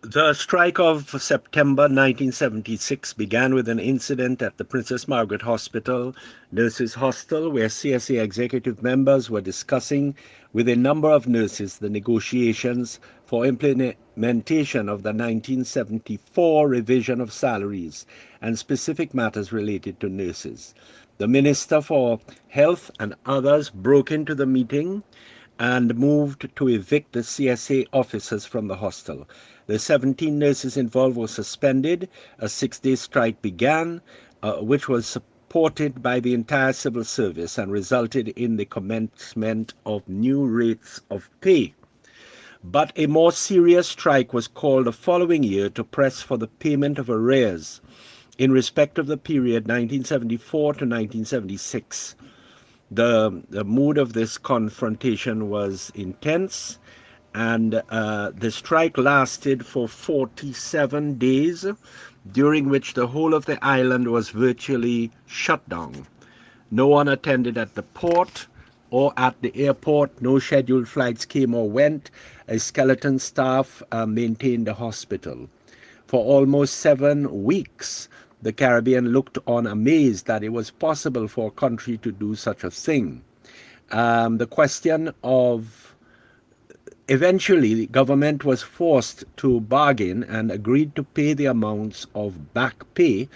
The strike of September 1976 began with an incident at the Princess Margaret Hospital nurses' hostel, where CSA executive members were discussing with a number of nurses the negotiations for implementation of the 1974 revision of salaries and specific matters related to nurses. The Minister for Health and others broke into the meeting and moved to evict the CSA officers from the hostel. The 17 nurses involved were suspended. A 6-day strike began, which was supported by the entire civil service and resulted in the commencement of new rates of pay. But a more serious strike was called the following year to press for the payment of arrears in respect of the period 1974 to 1976. The mood of this confrontation was intense, and the strike lasted for 47 days, during which the whole of the island was virtually shut down. No one attended at the port or at the airport. No scheduled flights came or went. A skeleton staff maintained the hospital. For almost 7 weeks, the Caribbean looked on amazed that it was possible for a country to do such a thing. The question of Eventually, the government was forced to bargain and agreed to pay the amounts of back pay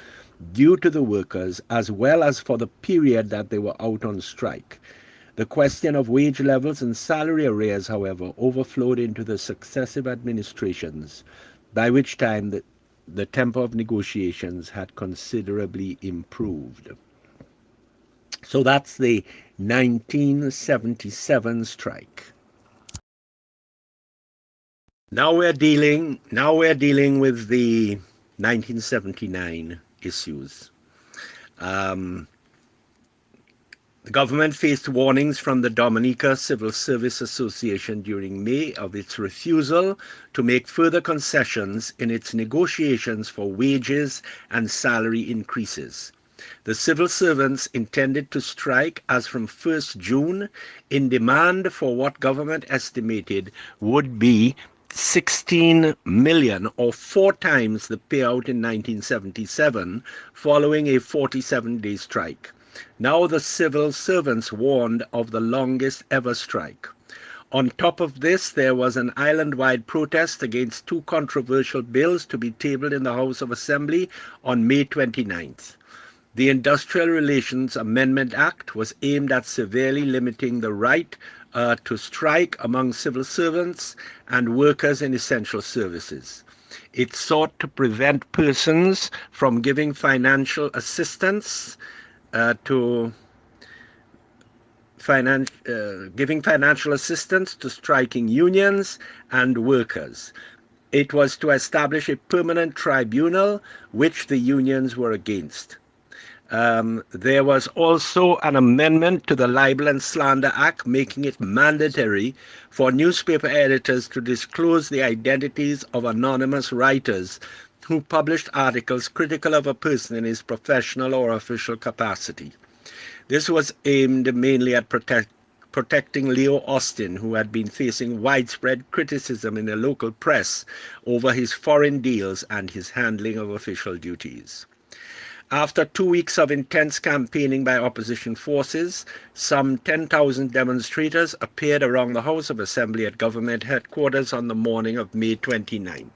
due to the workers, as well as for the period that they were out on strike. The question of wage levels and salary arrears, however, overflowed into the successive administrations, by which time the tempo of negotiations had considerably improved. So that's the 1977 strike. Now we're dealing with the 1979 issues. Um, the government faced warnings from the Dominica Civil Service Association during May of its refusal to make further concessions in its negotiations for wages and salary increases. The civil servants intended to strike as from 1st June in demand for what government estimated would be 16 million, or 4 times the payout in 1977, following a 47-day strike. Now the civil servants warned of the longest ever strike. On top of this, there was an island-wide protest against 2 controversial bills to be tabled in the House of Assembly on May 29th. The Industrial Relations Amendment Act was aimed at severely limiting the right to strike among civil servants and workers in essential services. It sought to prevent persons from giving financial assistance to striking unions and workers. It was to establish a permanent tribunal, which the unions were against. There was also an amendment to the Libel and Slander Act, making it mandatory for newspaper editors to disclose the identities of anonymous writers who published articles critical of a person in his professional or official capacity. This was aimed mainly at protecting Leo Austin, who had been facing widespread criticism in the local press over his foreign deals and his handling of official duties. After 2 weeks of intense campaigning by opposition forces, some 10,000 demonstrators appeared around the House of Assembly at government headquarters on the morning of May 29th.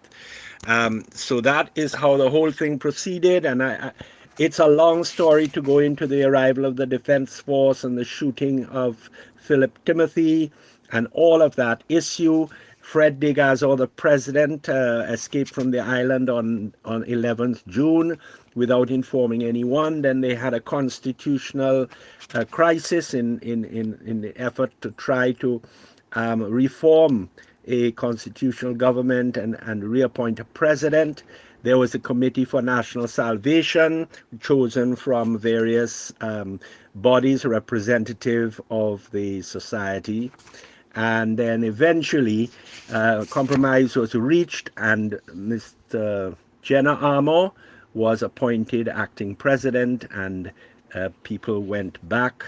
So that is how the whole thing proceeded, and it's a long story to go into the arrival of the Defense Force and the shooting of Philip Timothy and all of that issue. Fred Degazo, the president, escaped from the island on 11th June without informing anyone. Then they had a constitutional crisis in the effort to try to reform a constitutional government and reappoint a president. There was a committee for national salvation chosen from various bodies representative of the society. And then eventually compromise was reached, and Mr. Jenna Armour was appointed acting president, and people went back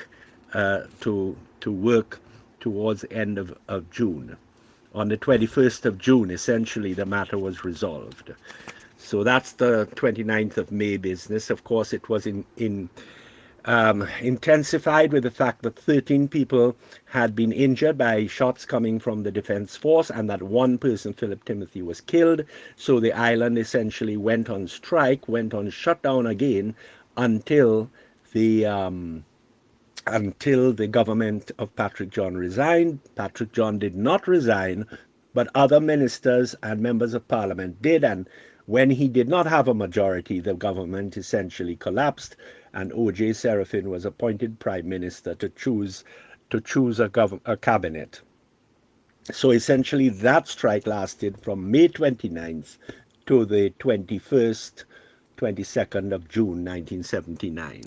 to work towards the end of June. On the 21st of June, essentially, the matter was resolved. So that's the 29th of May business. Of course, it was intensified with the fact that 13 people had been injured by shots coming from the defense force, and that one person, Philip Timothy, was killed. So the island essentially went on strike, went on shutdown again until the government of Patrick John resigned. Patrick John did not resign, but other ministers and members of parliament did, and when he did not have a majority, the government essentially collapsed, and O.J. Serafin was appointed prime minister to choose a cabinet. So essentially, that strike lasted from May 29th to the 21st, 22nd of June 1979.